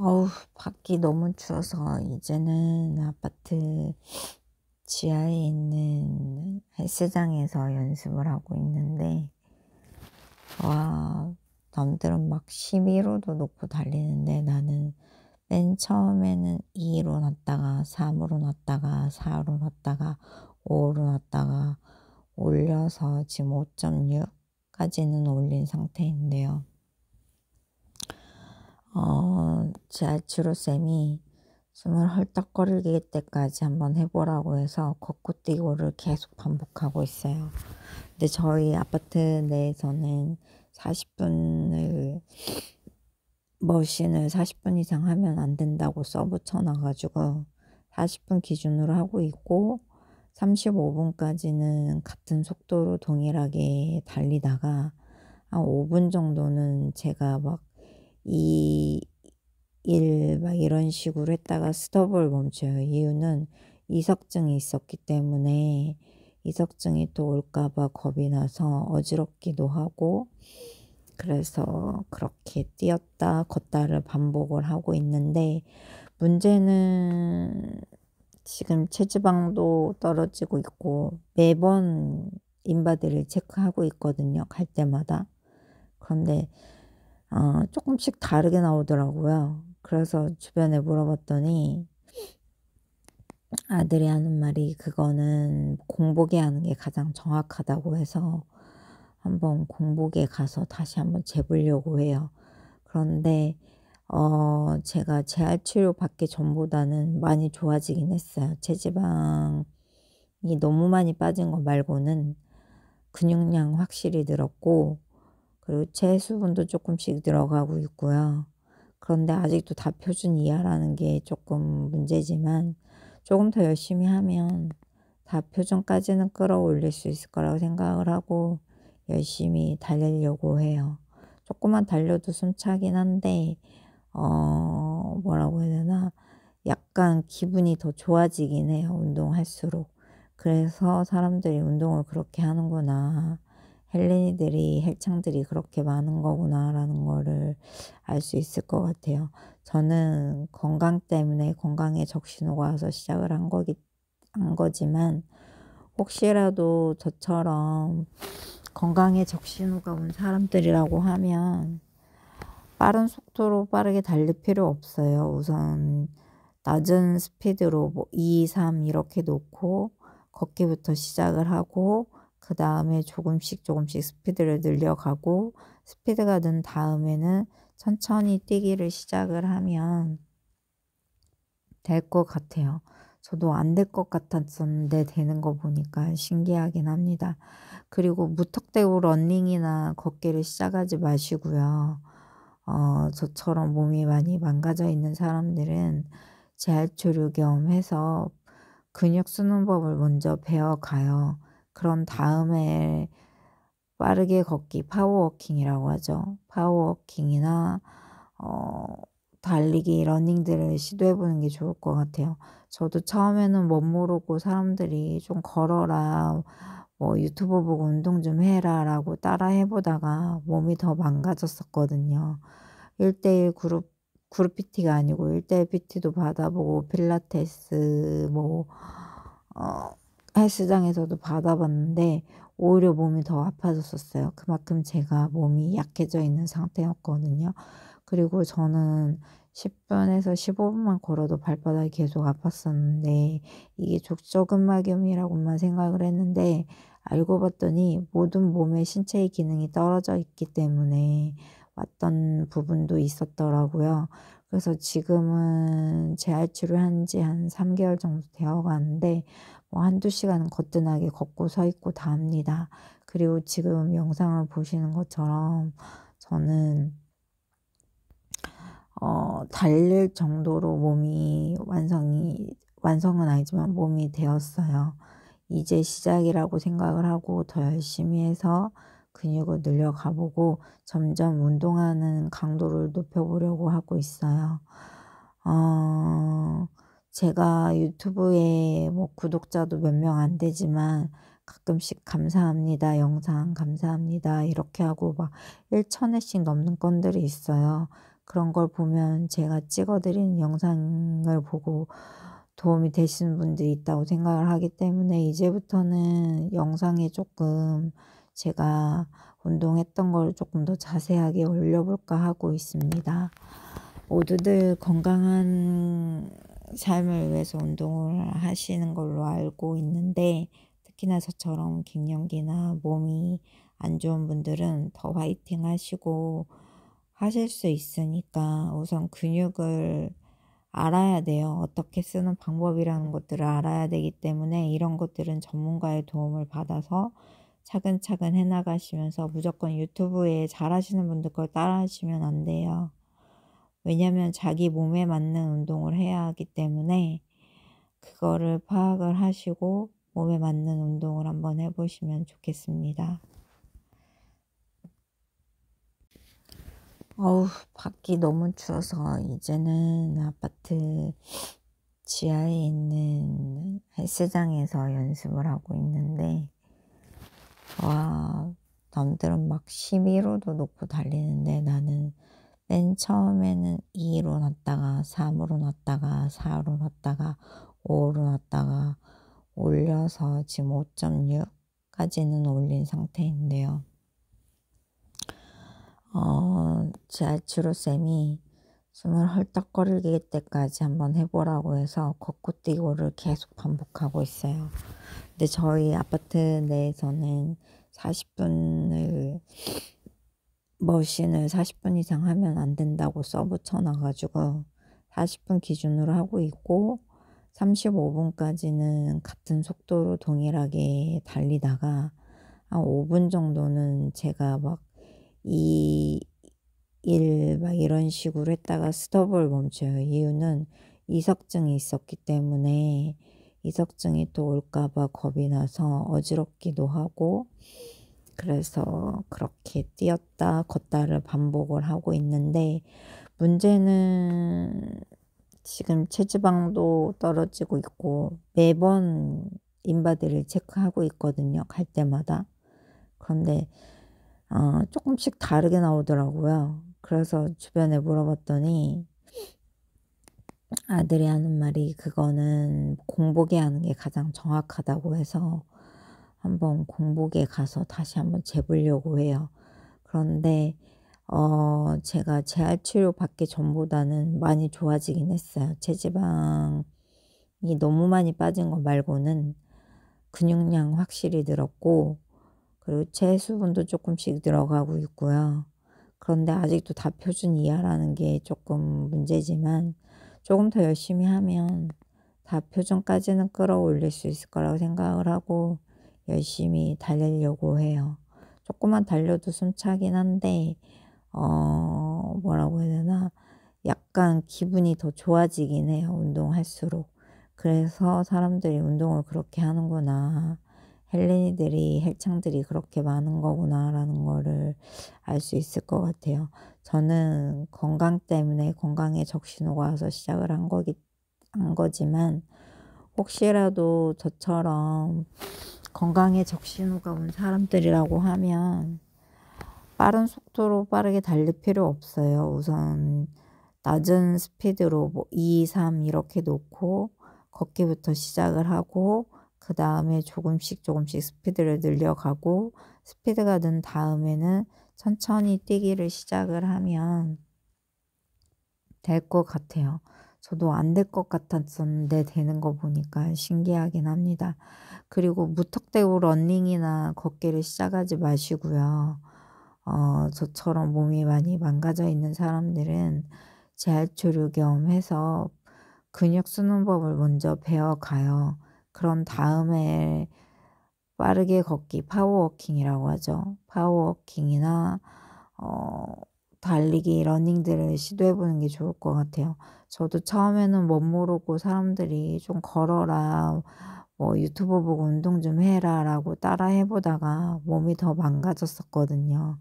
어우, 밖이 너무 추워서 이제는 아파트 지하에 있는 헬스장에서 연습을 하고 있는데, 와, 남들은 막 11호도 놓고 달리는데 나는 맨 처음에는 2로 놨다가 3으로 놨다가 4로 놨다가 5로 놨다가 올려서 지금 5.6까지는 올린 상태인데요. 지하철 쌤이 숨을 헐떡거릴 때까지 한번 해보라고 해서 걷고 뛰고를 계속 반복하고 있어요. 근데 저희 아파트 내에서는 40분을 머신을 40분 이상 하면 안 된다고 써붙여놔가지고 40분 기준으로 하고 있고, 35분까지는 같은 속도로 동일하게 달리다가 한 5분 정도는 제가 막 2, 1 막 이런 식으로 했다가 스톱을 멈춰요. 이유는 이석증이 있었기 때문에, 이석증이 또 올까 봐 겁이 나서 어지럽기도 하고, 그래서 그렇게 뛰었다 걷다를 반복을 하고 있는데, 문제는 지금 체지방도 떨어지고 있고 매번 인바디를 체크하고 있거든요, 갈 때마다. 그런데 조금씩 다르게 나오더라고요. 그래서 주변에 물어봤더니 아들이 하는 말이, 그거는 공복에 하는 게 가장 정확하다고 해서 한번 공복에 가서 다시 한번 재보려고 해요. 그런데 제가 재활치료 받기 전보다는 많이 좋아지긴 했어요. 체지방이 너무 많이 빠진 거 말고는 근육량 확실히 늘었고, 그리고 체수분도 조금씩 늘어가고 있고요. 그런데 아직도 다 표준 이하라는 게 조금 문제지만, 조금 더 열심히 하면 다 표준까지는 끌어올릴 수 있을 거라고 생각을 하고 열심히 달리려고 해요. 조금만 달려도 숨차긴 한데 뭐라고 해야 되나, 약간 기분이 더 좋아지긴 해요, 운동할수록. 그래서 사람들이 운동을 그렇게 하는구나, 헬린이들이 헬창들이 그렇게 많은 거구나 라는 거를 알 수 있을 것 같아요. 저는 건강 때문에 건강에 적신호가 와서 시작을 한 거지만, 혹시라도 저처럼 건강에 적신호가 온 사람들이라고 하면 빠른 속도로 빠르게 달릴 필요 없어요. 우선 낮은 스피드로 뭐 2, 3 이렇게 놓고 걷기부터 시작을 하고, 그 다음에 조금씩 스피드를 늘려가고, 스피드가 는 다음에는 천천히 뛰기를 시작을 하면 될 것 같아요. 저도 안 될 것 같았었는데 되는 거 보니까 신기하긴 합니다. 그리고 무턱대고 러닝이나 걷기를 시작하지 마시고요. 저처럼 몸이 많이 망가져 있는 사람들은 재활치료 겸 해서 근육 쓰는 법을 먼저 배워가요. 그런 다음에 빠르게 걷기, 파워워킹이라고 하죠. 파워워킹이나 어, 달리기, 러닝들을 시도해보는 게 좋을 것 같아요. 저도 처음에는 못 모르고 사람들이 좀 걸어라, 뭐 유튜브 보고 운동 좀 해라 라고 따라 해보다가 몸이 더 망가졌었거든요. 1대1 그룹 PT가 아니고 1대1 PT도 받아보고 필라테스 뭐 헬스장에서도 받아봤는데 오히려 몸이 더 아파졌었어요. 그만큼 제가 몸이 약해져 있는 상태였거든요. 그리고 저는 10분에서 15분만 걸어도 발바닥이 계속 아팠었는데, 이게 족저근막염이라고만 생각을 했는데 알고 봤더니 모든 몸의 신체의 기능이 떨어져 있기 때문에 왔던 부분도 있었더라고요. 그래서 지금은 재활치료한 지 한 3개월 정도 되어 가는데 뭐 한두 시간은 거뜬하게 걷고 서 있고 다 합니다. 그리고 지금 영상을 보시는 것처럼 저는 달릴 정도로 몸이 완성은 아니지만 몸이 되었어요. 이제 시작이라고 생각을 하고 더 열심히 해서 근육을 늘려가보고 점점 운동하는 강도를 높여보려고 하고 있어요. 제가 유튜브에 뭐 구독자도 몇 명 안 되지만 가끔씩 감사합니다, 영상 감사합니다 이렇게 하고 막 1,000회씩 넘는 건들이 있어요. 그런 걸 보면 제가 찍어드리는 영상을 보고 도움이 되시는 분들이 있다고 생각을 하기 때문에 이제부터는 영상에 조금 제가 운동했던 걸 조금 더 자세하게 올려볼까 하고 있습니다. 모두들 건강한 삶을 위해서 운동을 하시는 걸로 알고 있는데 특히나 저처럼 갱년기나 몸이 안 좋은 분들은 더 화이팅 하시고 하실 수 있으니까 우선 근육을 알아야 돼요. 어떻게 쓰는 방법이라는 것들을 알아야 되기 때문에 이런 것들은 전문가의 도움을 받아서 차근차근 해나가시면서 무조건 유튜브에 잘하시는 분들 걸 따라 하시면 안 돼요. 왜냐면 자기 몸에 맞는 운동을 해야 하기 때문에 그거를 파악을 하시고 몸에 맞는 운동을 한번 해보시면 좋겠습니다. 어우, 밖이 너무 추워서 이제는 아파트 지하에 있는 헬스장에서 연습을 하고 있는데 와, 남들은 막 11호도 놓고 달리는데 나는 맨 처음에는 2로 놨다가 3으로 놨다가 4로 놨다가 5로 놨다가 올려서 지금 5.6까지는 올린 상태인데요. 지하철 쌤이 숨을 헐떡거릴 때까지 한번 해보라고 해서 걷고 뛰고를 계속 반복하고 있어요. 근데 저희 아파트 내에서는 40분을 머신을 40분 이상 하면 안 된다고 써붙여놔가지고 40분 기준으로 하고 있고 35분까지는 같은 속도로 동일하게 달리다가 한 5분 정도는 제가 막 2, 1 막 이런 식으로 했다가 스톱을 멈춰요. 이유는 이석증이 있었기 때문에 이석증이 또 올까봐 겁이 나서 어지럽기도 하고 그래서 그렇게 뛰었다 걷다를 반복을 하고 있는데 문제는 지금 체지방도 떨어지고 있고 매번 인바디를 체크하고 있거든요. 갈 때마다. 그런데 조금씩 다르게 나오더라고요. 그래서 주변에 물어봤더니 아들이 하는 말이 그거는 공복에 하는 게 가장 정확하다고 해서 한번 공복에 가서 다시 한번 재보려고 해요. 그런데 제가 재활치료 받기 전보다는 많이 좋아지긴 했어요. 체지방이 너무 많이 빠진 거 말고는 근육량 확실히 늘었고 그리고 체수분도 조금씩 늘어가고 있고요. 그런데 아직도 다 표준 이하라는 게 조금 문제지만 조금 더 열심히 하면 다 표준까지는 끌어올릴 수 있을 거라고 생각을 하고 열심히 달리려고 해요. 조금만 달려도 숨차긴 한데 뭐라고 해야 되나 약간 기분이 더 좋아지긴 해요. 운동할수록. 그래서 사람들이 운동을 그렇게 하는구나. 헬린이들이 헬창들이 그렇게 많은 거구나 라는 거를 알 수 있을 것 같아요. 저는 건강 때문에 건강에 적신호가 와서 시작을 한 거지만 혹시라도 저처럼 건강에 적신호가 온 사람들이라고 하면 빠른 속도로 빠르게 달릴 필요 없어요. 우선 낮은 스피드로 뭐 2, 3 이렇게 놓고 걷기부터 시작을 하고 그 다음에 조금씩 스피드를 늘려가고 스피드가 는 다음에는 천천히 뛰기를 시작을 하면 될 것 같아요. 저도 안 될 것 같았었는데 되는 거 보니까 신기하긴 합니다. 그리고 무턱대고 러닝이나 걷기를 시작하지 마시고요. 저처럼 몸이 많이 망가져 있는 사람들은 재활치료 겸 해서 근육 쓰는 법을 먼저 배워가요. 그런 다음에 빠르게 걷기, 파워워킹이라고 하죠. 파워워킹이나 달리기, 러닝들을 시도해보는 게 좋을 것 같아요. 저도 처음에는 못 모르고 사람들이 좀 걸어라, 뭐 유튜브 보고 운동 좀 해라 라고 따라 해보다가 몸이 더 망가졌었거든요.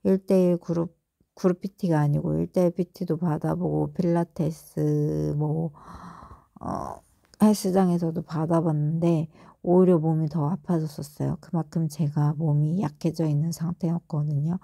1대1 그룹 PT가 아니고 1대1 PT도 받아보고 필라테스 뭐 헬스장에서도 받아봤는데 오히려 몸이 더 아파졌었어요. 그만큼 제가 몸이 약해져 있는 상태였거든요.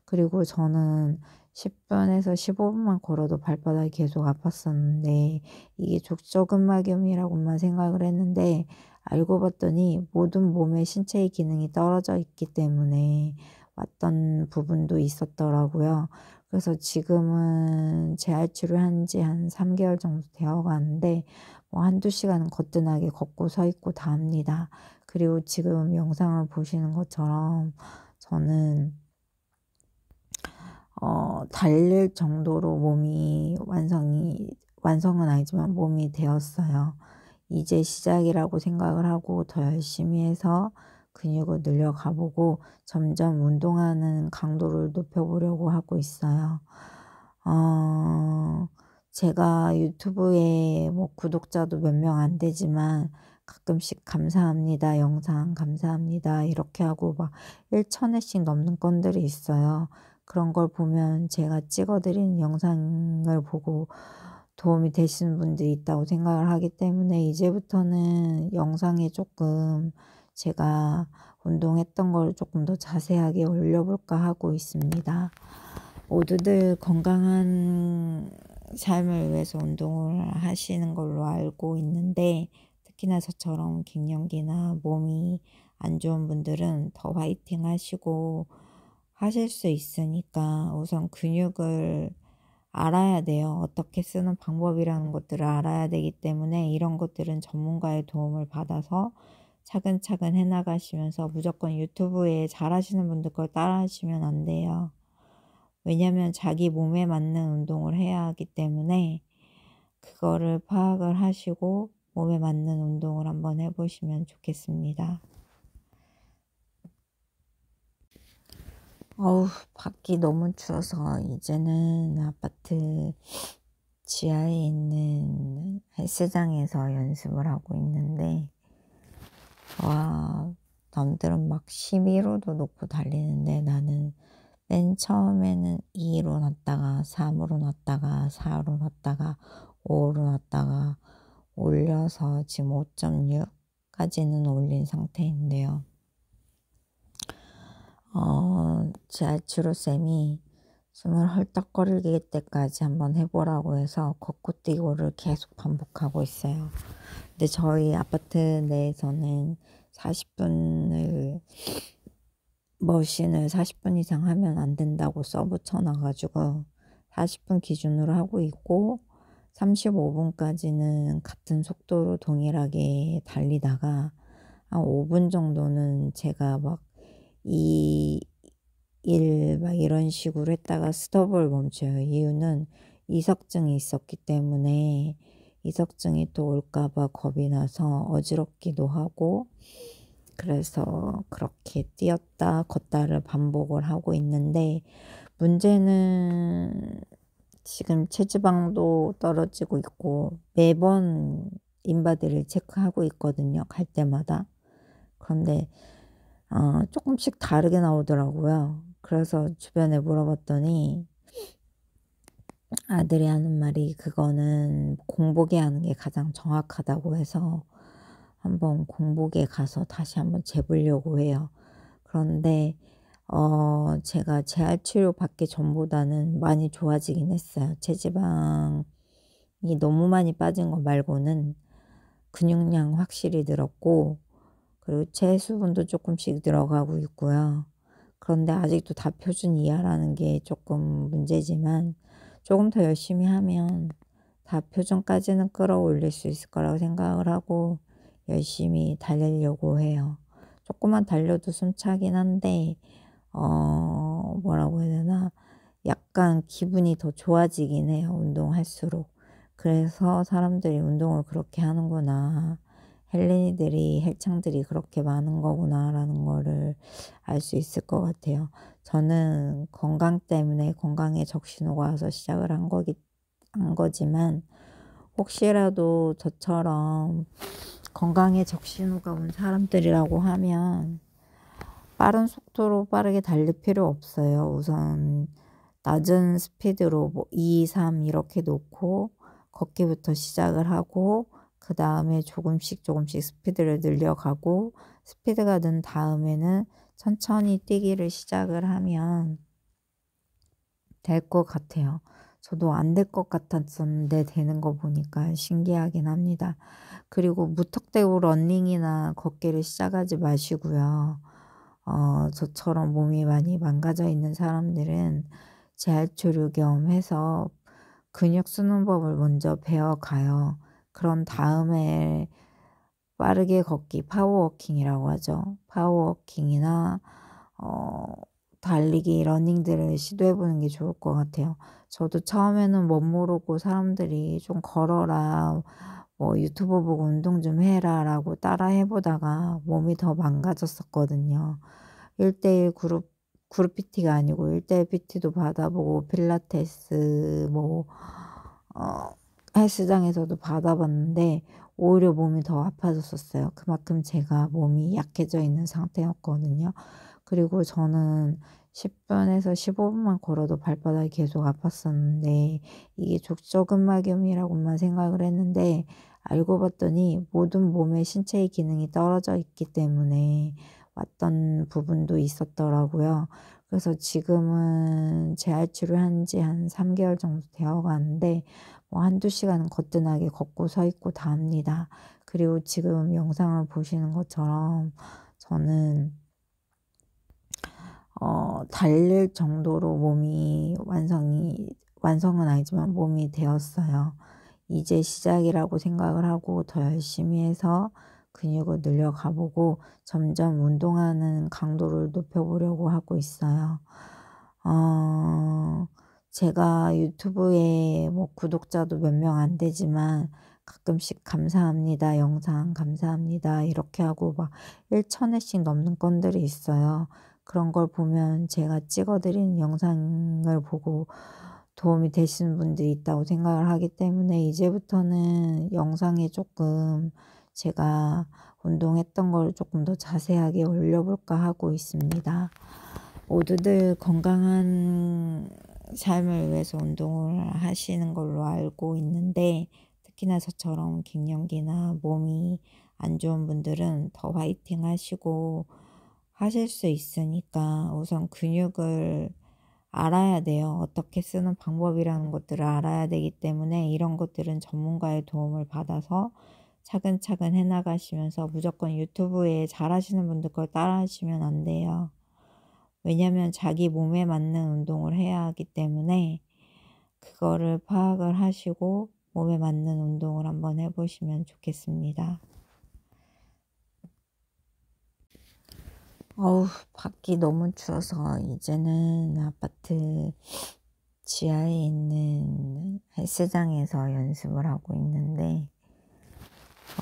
그리고 저는 10분에서 15분만 걸어도 발바닥이 계속 아팠었는데 이게 족저근막염이라고만 생각을 했는데 알고 봤더니 모든 몸의 신체의 기능이 떨어져 있기 때문에 왔던 부분도 있었더라고요. 그래서 지금은 재활 치료한 지 한 3개월 정도 되어 가는데 뭐 한두 시간은 거뜬하게 걷고 서 있고 다 합니다. 그리고 지금 영상을 보시는 것처럼 저는 달릴 정도로 몸이 완성은 아니지만 몸이 되었어요. 이제 시작이라고 생각을 하고 더 열심히 해서 근육을 늘려가 보고 점점 운동하는 강도를 높여 보려고 하고 있어요. 제가 유튜브에 뭐 구독자도 몇 명 안 되지만 가끔씩 "감사합니다. 영상 감사합니다." 이렇게 하고 막 1,000회씩 넘는 건들이 있어요. 그런 걸 보면 제가 찍어 드리는 영상을 보고 도움이 되시는 분들이 있다고 생각을 하기 때문에 이제부터는 영상에 조금 제가 운동했던 걸 조금 더 자세하게 올려 볼까 하고 있습니다. 모두들 건강한 삶을 위해서 운동을 하시는 걸로 알고 있는데 특히나 저처럼 갱년기나 몸이 안 좋은 분들은 더 화이팅 하시고 하실 수 있으니까 우선 근육을 알아야 돼요. 어떻게 쓰는 방법이라는 것들을 알아야 되기 때문에 이런 것들은 전문가의 도움을 받아서 차근차근 해 나가시면서 무조건 유튜브에 잘하시는 분들 걸 따라 하시면 안 돼요. 왜냐하면 자기 몸에 맞는 운동을 해야 하기 때문에 그거를 파악을 하시고 몸에 맞는 운동을 한번 해 보시면 좋겠습니다. 어우, 밖이 너무 추워서 이제는 아파트 지하에 있는 헬스장에서 연습을 하고 있는데 와, 남들은 막 11호도 놓고 달리는데 나는 맨 처음에는 2로 놨다가 3으로 놨다가 4로 놨다가 5로 놨다가 올려서 지금 5.6까지는 올린 상태인데요. 재활치료쌤이 숨을 헐떡거릴 때까지 한번 해보라고 해서 걷고 뛰고를 계속 반복하고 있어요. 근데 저희 아파트 내에서는 40분을 머신을 40분 이상 하면 안 된다고 써붙여 놔가지고 40분 기준으로 하고 있고 35분까지는 같은 속도로 동일하게 달리다가 한 5분 정도는 제가 막 2, 1 막 이런 식으로 했다가 스톱을 멈춰요. 이유는 이석증이 있었기 때문에 이석증이 또 올까 봐 겁이 나서 어지럽기도 하고 그래서 그렇게 뛰었다 걷다를 반복을 하고 있는데 문제는 지금 체지방도 떨어지고 있고 매번 인바디를 체크하고 있거든요, 갈 때마다. 그런데 조금씩 다르게 나오더라고요. 그래서 주변에 물어봤더니 아들이 하는 말이 그거는 공복에 하는 게 가장 정확하다고 해서 한번 공복에 가서 다시 한번 재보려고 해요. 그런데 제가 재활치료 받기 전보다는 많이 좋아지긴 했어요. 체지방이 너무 많이 빠진 거 말고는 근육량 확실히 늘었고 그리고 체수분도 조금씩 늘어가고 있고요. 그런데 아직도 다 표준 이하라는 게 조금 문제지만 조금 더 열심히 하면 다 표준까지는 끌어올릴 수 있을 거라고 생각을 하고 열심히 달리려고 해요. 조금만 달려도 숨차긴 한데 뭐라고 해야 되나 약간 기분이 더 좋아지긴 해요, 운동할수록. 그래서 사람들이 운동을 그렇게 하는구나. 헬린이들이 헬창들이 그렇게 많은 거구나라는 거를 알 수 있을 것 같아요. 저는 건강 때문에 건강에 적신호가 와서 시작을 한 거지만 혹시라도 저처럼 건강에 적신호가 온 사람들이라고 하면 빠른 속도로 빠르게 달릴 필요 없어요. 우선 낮은 스피드로 뭐 2, 3 이렇게 놓고 걷기부터 시작을 하고 그 다음에 조금씩 스피드를 늘려가고 스피드가 는 다음에는 천천히 뛰기를 시작을 하면 될 것 같아요. 저도 안 될 것 같았었는데 되는 거 보니까 신기하긴 합니다. 그리고 무턱대고 러닝이나 걷기를 시작하지 마시고요. 저처럼 몸이 많이 망가져 있는 사람들은 재활치료 겸 해서 근육 쓰는 법을 먼저 배워가요. 그런 다음에 빠르게 걷기 파워워킹이라고 하죠. 파워워킹이나 어 달리기, 러닝들을 시도해 보는 게 좋을 것 같아요. 저도 처음에는 못 모르고 사람들이 "좀 걸어라." 뭐 "유튜브 보고 운동 좀 해라."라고 따라 해 보다가 몸이 더 망가졌었거든요. 1대1 그룹 PT가 아니고 1대1 PT도 받아 보고 필라테스 뭐 어 헬스장에서도 받아 봤는데 오히려 몸이 더 아파졌었어요. 그만큼 제가 몸이 약해져 있는 상태였거든요. 그리고 저는 10 분에서 15 분만 걸어도 발바닥이 계속 아팠었는데 이게 족저근막염이라고만 생각을 했는데 알고 봤더니 모든 몸의 신체의 기능이 떨어져 있기 때문에 왔던 부분도 있었더라고요. 그래서 지금은 재활치료한 지 한 3 개월 정도 되어 가는데 뭐 1-2 시간은 거뜬하게 걷고 서 있고 다 합니다. 그리고 지금 영상을 보시는 것처럼 저는 달릴 정도로 몸이 완성은 아니지만 몸이 되었어요. 이제 시작이라고 생각을 하고 더 열심히 해서 근육을 늘려가 보고 점점 운동하는 강도를 높여 보려고 하고 있어요. 어 제가 유튜브에 뭐 구독자도 몇 명 안 되지만 가끔씩 "감사합니다. 영상 감사합니다." 이렇게 하고 막 1,000 회씩 넘는 건들이 있어요. 그런 걸 보면 제가 찍어 드리는 영상을 보고 도움이 되시는 분들이 있다고 생각을 하기 때문에 이제부터는 영상에 조금 제가 운동했던 걸 조금 더 자세하게 올려 볼까 하고 있습니다. 모두들 건강한 삶을 위해서 운동을 하시는 걸로 알고 있는데 특히나 저처럼 갱년기나 몸이 안 좋은 분들은 더 화이팅 하시고 하실 수 있으니까 우선 근육을 알아야 돼요. 어떻게 쓰는 방법이라는 것들을 알아야 되기 때문에 이런 것들은 전문가의 도움을 받아서 차근차근 해 나가시면서 무조건 유튜브에 잘하시는 분들 걸 따라 하시면 안 돼요. 왜냐하면 자기 몸에 맞는 운동을 해야 하기 때문에 그거를 파악을 하시고 몸에 맞는 운동을 한번 해 보시면 좋겠습니다. 어우 밖이 너무 추워서 이제는 아파트 지하에 있는 헬스장에서 연습을 하고 있는데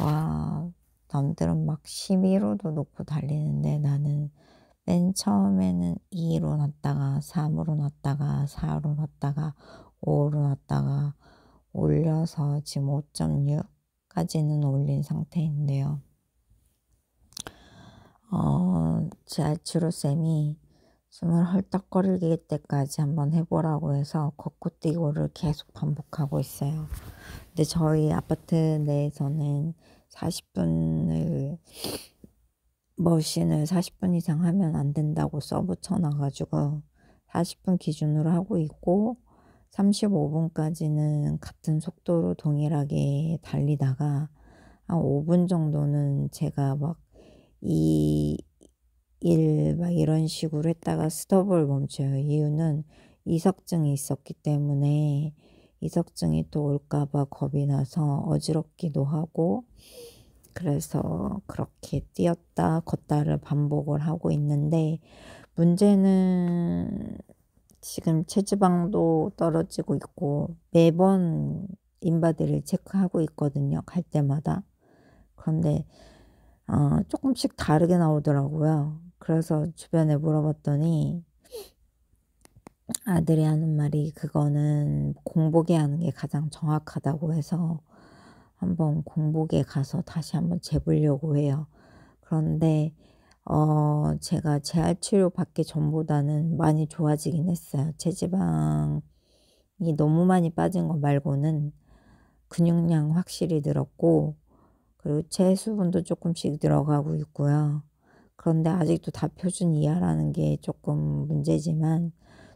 와 남들은 막 11 호도 놓고 달리는데 나는 맨 처음에는 2 로 놨다가 3 으로 놨다가 4 로 놨다가 5 로 놨다가 올려서 지금 5.6 까지는 올린 상태인데요. 제 알츠로 쌤이 숨을 헐떡거릴 때까지 한번 해 보라고 해서 걷고 뛰고를 계속 반복하고 있어요. 근데 저희 아파트 내에서는 40 분을 머신을 40분 이상 하면 안 된다고 써붙여 놔 가지고 40분 기준으로 하고 있고 35 분까지는 같은 속도로 동일하게 달리다가 한 5분 정도는 제가 막 2 1 막 이런 식으로 했다가 스톱을 멈춰요. 이유는 이석증이 있었기 때문에 이석증이 또 올까 봐 겁이 나서 어지럽기도 하고 그래서 그렇게 뛰었다 걷다를 반복을 하고 있는데 문제는 지금 체지방도 떨어지고 있고 매번 인바디를 체크하고 있거든요, 갈 때마다. 그런데 조금씩 다르게 나오더라고요. 그래서 주변에 물어봤더니 아들이 하는 말이 "그거는 공복에 하는 게 가장 정확하다."고 해서 한번 공복에 가서 다시 한번 재보려고 해요. 그런데 제가 재활 치료 받기 전보다는 많이 좋아지긴 했어요. 체지방이 너무 많이 빠진 거 말고는 근육량 확실히 늘었고 그리고 체수분도 조금씩 늘어가고 있고요. 그런데 아직도 다 표준 이하라는 게 조금 문제지만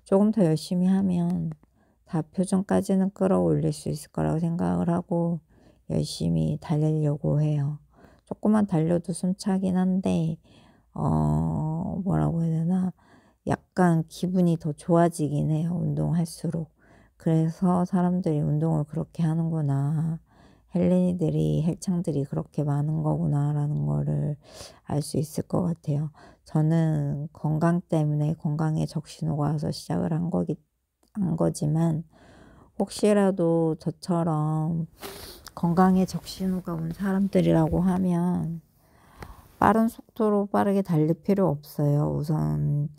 조금 더 열심히 하면 다 표준까지는 끌어올릴 수 있을 거라고 생각을 하고 열심히 달리려고 해요. 조금만 달려도 숨차긴 한데 뭐라고 해야 되나, 약간 기분이 더 좋아지긴 해요, 운동할수록. 그래서 사람들이 운동을 그렇게 하는구나, 헬린이들이 헬창들이 그렇게 많은 거구나라는 거를 알 수 있을 것 같아요. 저는 건강 때문에 건강에 적신호가 와서 시작을 한 거지만, 혹시라도 저처럼 건강에 적신호가 온 사람들이라고 하면 빠른 속도로 빠르게 달릴 필요 없어요. 우선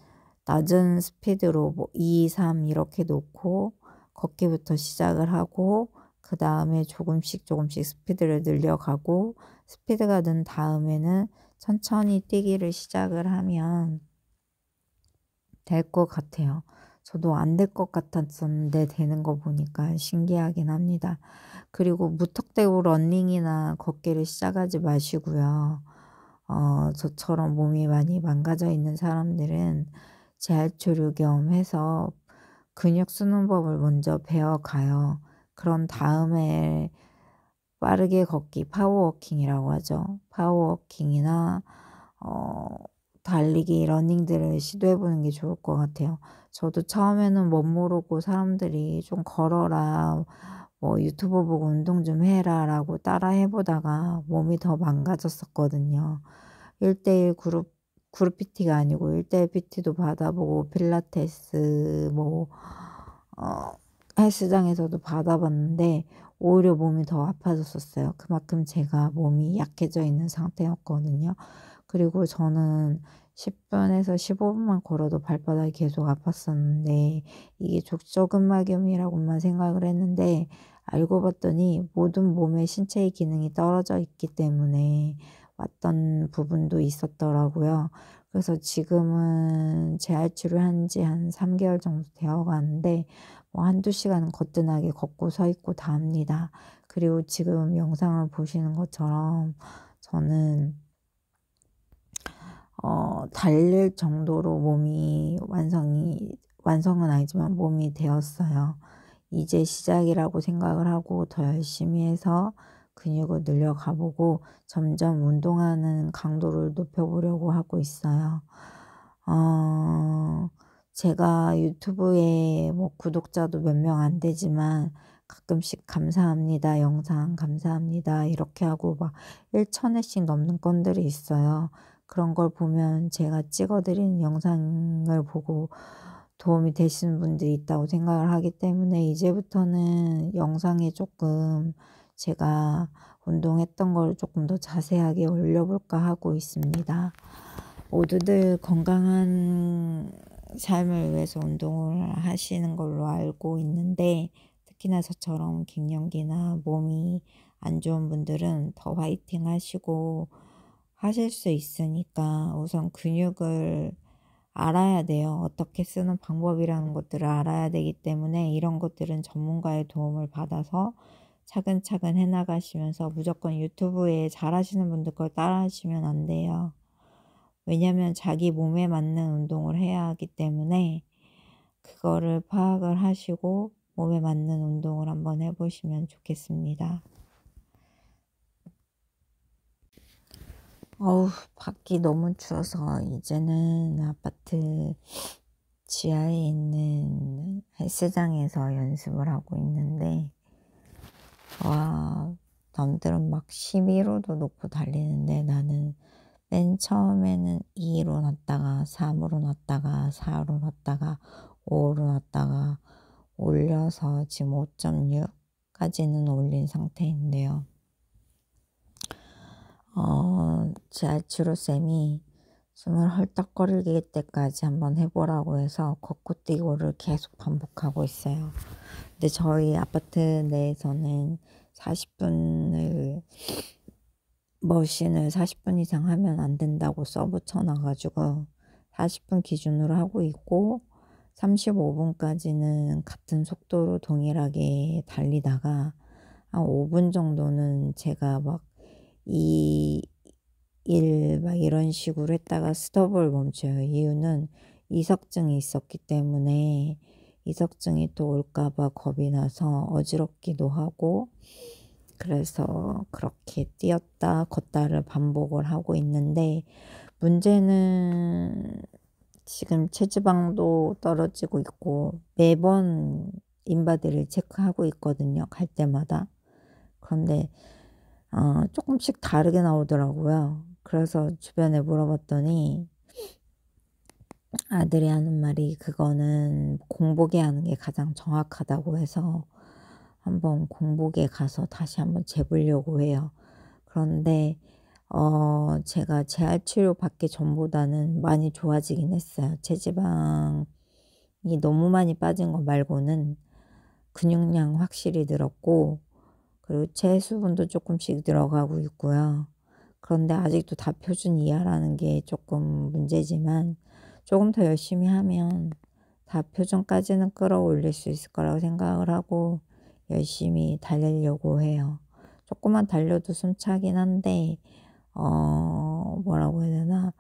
낮은 스피드로 뭐 2, 3 이렇게 놓고 걷기부터 시작을 하고, 그 다음에 조금씩 조금씩 스피드를 늘려가고, 스피드가 는 다음에는 천천히 뛰기를 시작을 하면 될 것 같아요. 저도 안 될 것 같았었는데 되는 거 보니까 신기하긴 합니다. 그리고 무턱대고 러닝이나 걷기를 시작하지 마시고요. 저처럼 몸이 많이 망가져 있는 사람들은 재활치료 겸 해서 근육 쓰는 법을 먼저 배워가요. 그런 다음에 빠르게 걷기, 파워워킹이라고 하죠. 파워워킹이나 어 달리기, 러닝들을 시도해 보는 게 좋을 것 같아요. 저도 처음에는 못 모르고 사람들이 "좀 걸어라. 뭐 유튜브 보고 운동 좀 해라."라고 따라 해 보다가 몸이 더 망가졌었거든요. 1대1 그룹 PT가 아니고 1대1 PT도 받아보고 필라테스 뭐 어 헬스장에서도 받아봤는데 오히려 몸이 더 아파졌었어요. 그만큼 제가 몸이 약해져 있는 상태였거든요. 그리고 저는 10 분에서 15 분만 걸어도 발바닥이 계속 아팠었는데 이게 족저근막염이라고만 생각을 했는데, 알고 봤더니 모든 몸의 신체의 기능이 떨어져 있기 때문에 왔던 부분도 있었더라고요. 그래서 지금은 재활치료한 지 한 3 개월 정도 되어 가는데 뭐 1-2 시간은 거뜬하게 걷고 서 있고 다 합니다. 그리고 지금 영상을 보시는 것처럼 저는 달릴 정도로 몸이 완성은 아니지만 몸이 되었어요. 이제 시작이라고 생각을 하고 더 열심히 해서 근육을 늘려가 보고 점점 운동하는 강도를 높여 보려고 하고 있어요. 어 제가 유튜브에 뭐 구독자도 몇 명 안 되지만 가끔씩 "감사합니다. 영상 감사합니다." 이렇게 하고 막 1,000 회씩 넘는 건들이 있어요. 그런 걸 보면 제가 찍어 드리는 영상을 보고 도움이 되시는 분들이 있다고 생각을 하기 때문에 이제부터는 영상에 조금 제가 운동했던 걸 조금 더 자세하게 올려 볼까 하고 있습니다. 모두들 건강한 삶을 위해서 운동을 하시는 걸로 알고 있는데, 특히나 저처럼 갱년기나 몸이 안 좋은 분들은 더 화이팅 하시고 하실 수 있으니까 우선 근육을 알아야 돼요. 어떻게 쓰는 방법이라는 것들을 알아야 되기 때문에 이런 것들은 전문가의 도움을 받아서 차근차근 해 나가시면서, 무조건 유튜브에 잘하시는 분들 걸 따라 하시면 안 돼요. 왜냐면 자기 몸에 맞는 운동을 해야 하기 때문에 그거를 파악을 하시고 몸에 맞는 운동을 한번 해 보시면 좋겠습니다. 어우, 밖이 너무 추워서 이제는 아파트 지하에 있는 헬스장에서 연습을 하고 있는데, 와, 남들은 막 11 호도 놓고 달리는데 나는 맨 처음에는 2 로 놨다가 3 으로 놨다가 4 로 놨다가 5 로 놨다가 올려서 지금 5.6 까지는 올린 상태인데요. 제 알츠로 쌤이 숨을 헐떡거릴 때까지 한번 해 보라고 해서 걷고 뛰고를 계속 반복하고 있어요. 근데 저희 아파트 내에서는 40 분을 머신을 40분 이상 하면 안 된다고 써붙여 놔 가지고 40분 기준으로 하고 있고, 35 분까지는 같은 속도로 동일하게 달리다가 한 5분 정도는 제가 막 2, 1 막 이런 식으로 했다가 스톱을 멈춰요. 이유는 이석증이 있었기 때문에 이석증이 또 올까 봐 겁이 나서 어지럽기도 하고, 그래서 그렇게 뛰었다 걷다를 반복을 하고 있는데, 문제는 지금 체지방도 떨어지고 있고 매번 인바디를 체크하고 있거든요, 갈 때마다. 그런데 조금씩 다르게 나오더라고요. 그래서 주변에 물어봤더니 아들이 하는 말이 그거는 공복에 하는 게 가장 정확하다고 해서 한번 공복에 가서 다시 한번 재보려고 해요. 그런데 제가 재활 치료 받기 전보다는 많이 좋아지긴 했어요. 체지방이 너무 많이 빠진 거 말고는 근육량 확실히 늘었고, 그리고 체수분도 조금씩 늘어가고 있고요. 그런데 아직도 다 표준 이하라는 게 조금 문제지만 조금 더 열심히 하면 다 표준까지는 끌어올릴 수 있을 거라고 생각을 하고 열심히 달리려고 해요. 조금만 달려도 숨차긴 한데 뭐라고 해야 되나,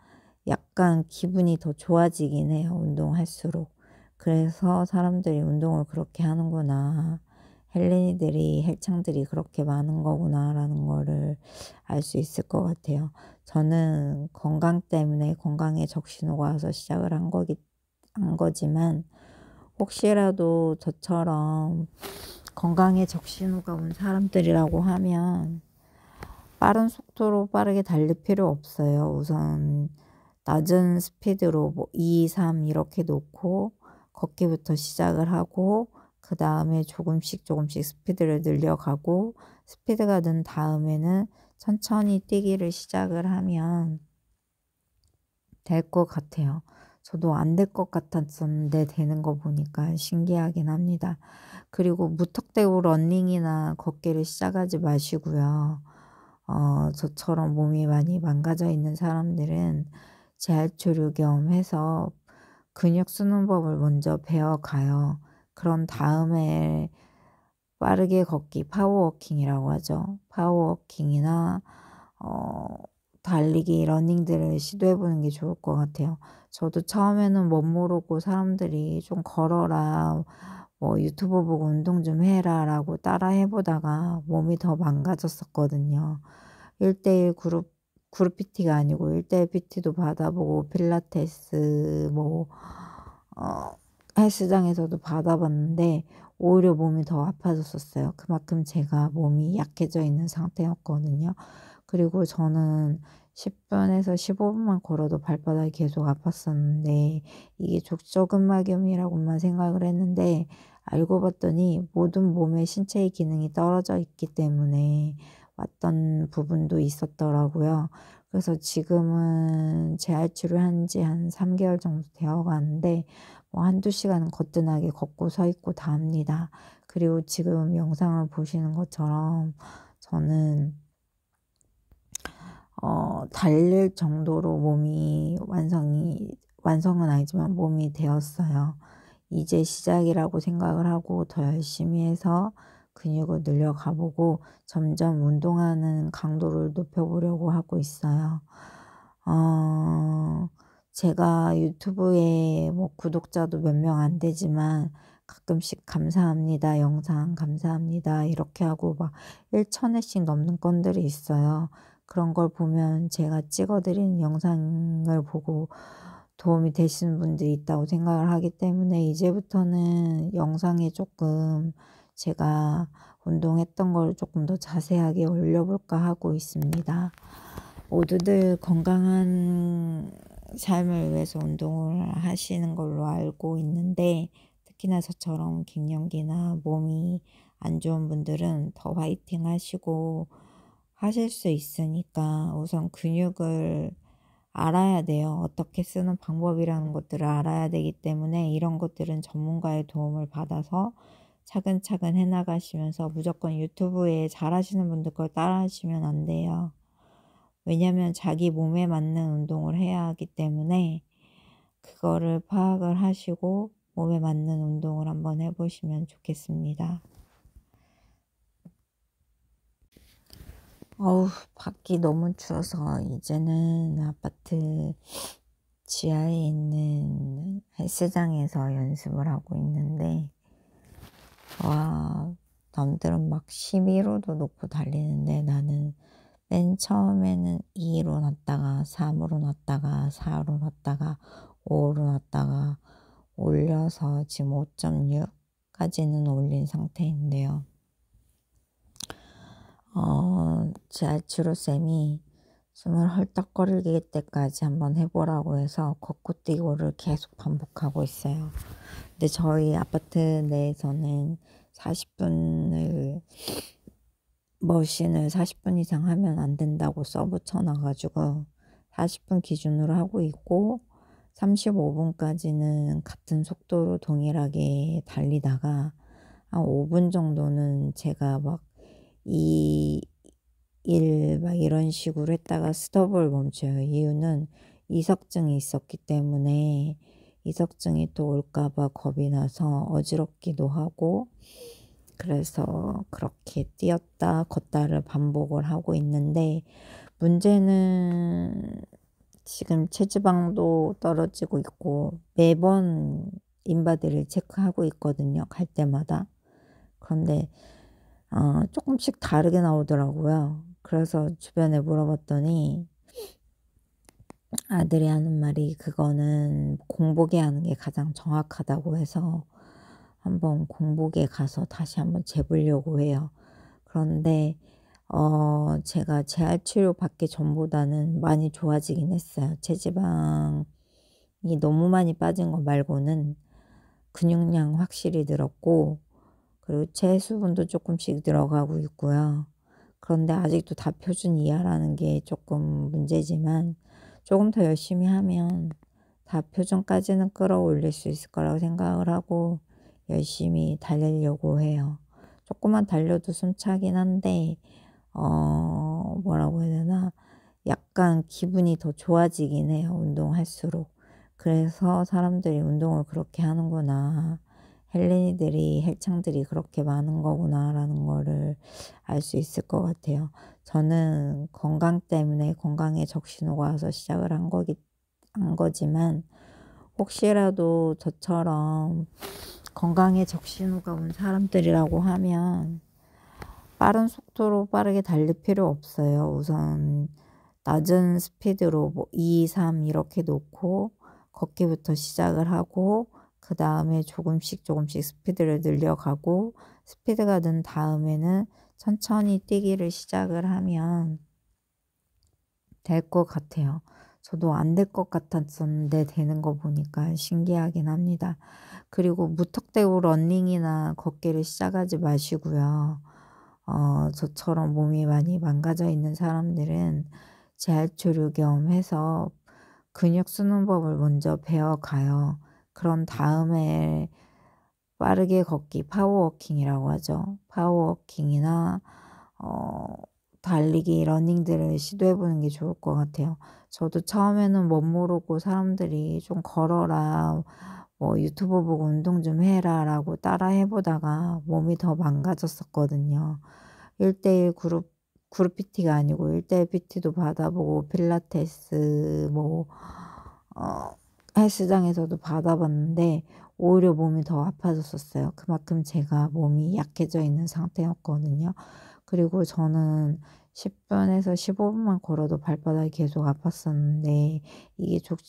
약간 기분이 더 좋아지긴 해요, 운동할수록. 그래서 사람들이 운동을 그렇게 하는구나, 헬린이들이 헬창들이 그렇게 많은 거구나 라는 거를 알 수 있을 것 같아요. 저는 건강 때문에 건강에 적신호가 와서 시작을 한 거지만, 혹시라도 저처럼 건강에 적신호가 온 사람들이라고 하면 빠른 속도로 빠르게 달릴 필요 없어요. 우선 낮은 스피드로 뭐 2, 3 이렇게 놓고 걷기부터 시작을 하고, 그 다음에 조금씩 스피드를 늘려가고, 스피드가 는 다음에는 천천히 뛰기를 시작을 하면 될 것 같아요. 저도 안 될 것 같았었는데 되는 거 보니까 신기하긴 합니다. 그리고 무턱대고 러닝이나 걷기를 시작하지 마시고요. 저처럼 몸이 많이 망가져 있는 사람들은 재활치료 겸 해서 근육 쓰는 법을 먼저 배워가요. 그런 다음에 빠르게 걷기, 파워워킹이라고 하죠. 파워워킹이나 어 달리기, 러닝들을 시도해 보는 게 좋을 것 같아요. 저도 처음에는 못 모르고 사람들이 "좀 걸어라. 뭐 유튜브 보고 운동 좀 해라."라고 따라 해 보다가 몸이 더 망가졌었거든요. 1:1 그룹 PT가 아니고 1:1 PT도 받아보고 필라테스 뭐 어 헬스장에서도 받아봤는데 오히려 몸이 더 아파졌었어요. 그만큼 제가 몸이 약해져 있는 상태였거든요. 그리고 저는 10 분에서 15 분만 걸어도 발바닥이 계속 아팠었는데 이게 족저근막염이라고만 생각을 했는데, 알고 봤더니 모든 몸의 신체의 기능이 떨어져 있기 때문에 왔던 부분도 있었더라고요. 그래서 지금은 재활치료한 지 한 3 개월 정도 되어 가는데 뭐 1-2 시간은 거뜬하게 걷고 서 있고 다 합니다. 그리고 지금 영상을 보시는 것처럼 저는 달릴 정도로 몸이 완성은 아니지만 몸이 되었어요. 이제 시작이라고 생각을 하고 더 열심히 해서 근육을 늘려가 보고 점점 운동하는 강도를 높여 보려고 하고 있어요. 제가 유튜브에 뭐 구독자도 몇 명 안 되지만 가끔씩 "감사합니다. 영상 감사합니다." 이렇게 하고 막 1,000 회씩 넘는 건들이 있어요. 그런 걸 보면 제가 찍어 드리는 영상을 보고 도움이 되시는 분들이 있다고 생각을 하기 때문에 이제부터는 영상에 조금 제가 운동했던 걸 조금 더 자세하게 올려 볼까 하고 있습니다. 모두들 건강한 삶을 위해서 운동을 하시는 걸로 알고 있는데, 특히나 저처럼 갱년기나 몸이 안 좋은 분들은 더 화이팅 하시고 하실 수 있으니까 우선 근육을 알아야 돼요. 어떻게 쓰는 방법이라는 것들을 알아야 되기 때문에 이런 것들은 전문가의 도움을 받아서 차근차근 해 나가시면서, 무조건 유튜브에 잘하시는 분들 걸 따라 하시면 안 돼요. 왜냐면 자기 몸에 맞는 운동을 해야 하기 때문에 그거를 파악을 하시고 몸에 맞는 운동을 한번 해 보시면 좋겠습니다. 어우, 밖이 너무 추워서 이제는 아파트 지하에 있는 헬스장에서 연습을 하고 있는데, 와, 남들은 막 11호도 놓고 달리는데 나는 맨 처음에는 2로 놨다가 3으로 놨다가 4로 놨다가 5로 놨다가 올려서 지금 5.6까지는 올린 상태인데요. 제 알츠로 쌤이 숨을 헐떡거리게 때까지 한번 해보라고 해서 걷고뛰고를 계속 반복하고 있어요. 근데 저희 아파트 내에서는 40분을 머신을 40분 이상 하면 안 된다고 써붙여 놔가지고 40분 기준으로 하고 있고, 35분까지는 같은 속도로 동일하게 달리다가 한 5분 정도는 제가 막 2, 1 막 이런 식으로 했다가 스톱을 멈춰요. 이유는 이석증이 있었기 때문에, 이석증이 또 올까 봐 겁이 나서 어지럽기도 하고, 그래서 그렇게 뛰었다 걷다를 반복을 하고 있는데, 문제는 지금 체지방도 떨어지고 있고 매번 인바디를 체크하고 있거든요, 갈 때마다. 그런데 조금씩 다르게 나오더라고요. 그래서 주변에 물어봤더니 아들이 하는 말이, 그거는 공복에 하는 게 가장 정확하다고 해서 한번 공복에 가서 다시 한번 재보려고 해요. 그런데 제가 재활 치료 받기 전보다는 많이 좋아지긴 했어요. 체지방이 너무 많이 빠진 거 말고는 근육량 확실히 늘었고, 그리고 체수분도 조금씩 늘어가고 있고요. 그런데 아직도 다 표준 이하라는 게 조금 문제지만, 조금 더 열심히 하면 다 표준까지는 끌어올릴 수 있을 거라고 생각을 하고 열심히 달리려고 해요. 조금만 달려도 숨차긴 한데 뭐라고 해야 되나, 약간 기분이 더 좋아지긴 해요, 운동할수록. 그래서 사람들이 운동을 그렇게 하는구나, 헬린이들이 헬창들이 그렇게 많은 거구나 라는 거를 알 수 있을 것 같아요. 저는 건강 때문에 건강에 적신호가 와서 시작을 한 거지만, 혹시라도 저처럼 건강에 적신호가 온 사람들이라고 하면 빠른 속도로 빠르게 달릴 필요 없어요. 우선 낮은 스피드로 뭐 2, 3 이렇게 놓고 걷기부터 시작을 하고, 그 다음에 조금씩 스피드를 늘려가고, 스피드가 는 다음에는 천천히 뛰기를 시작을 하면 될 것 같아요. 저도 안 될 것 같았었는데 되는 거 보니까 신기하긴 합니다. 그리고 무턱대고 러닝이나 걷기를 시작하지 마시고요. 저처럼 몸이 많이 망가져 있는 사람들은 재활치료 겸 해서 근육 쓰는 법을 먼저 배워가요. 그런 다음에 빠르게 걷기, 파워워킹이라고 하죠. 파워워킹이나 어 달리기, 러닝들을 시도해 보는 게 좋을 것 같아요. 저도 처음에는 못 모르고 사람들이 "좀 걸어라. 뭐 유튜브 보고 운동 좀 해라." 라고 따라 해 보다가 몸이 더 망가졌었거든요. 1:1 그룹 PT가 아니고 1:1 PT도 받아보고 필라테스 뭐 헬스장에서도 받아봤는데 오히려 몸이 더 아파졌었어요. 그만큼 제가 몸이 약해져 있는 상태였거든요. 그리고 저는 10분에서 15분만 걸어도 발바닥이 계속 아팠었는데, 이게 족저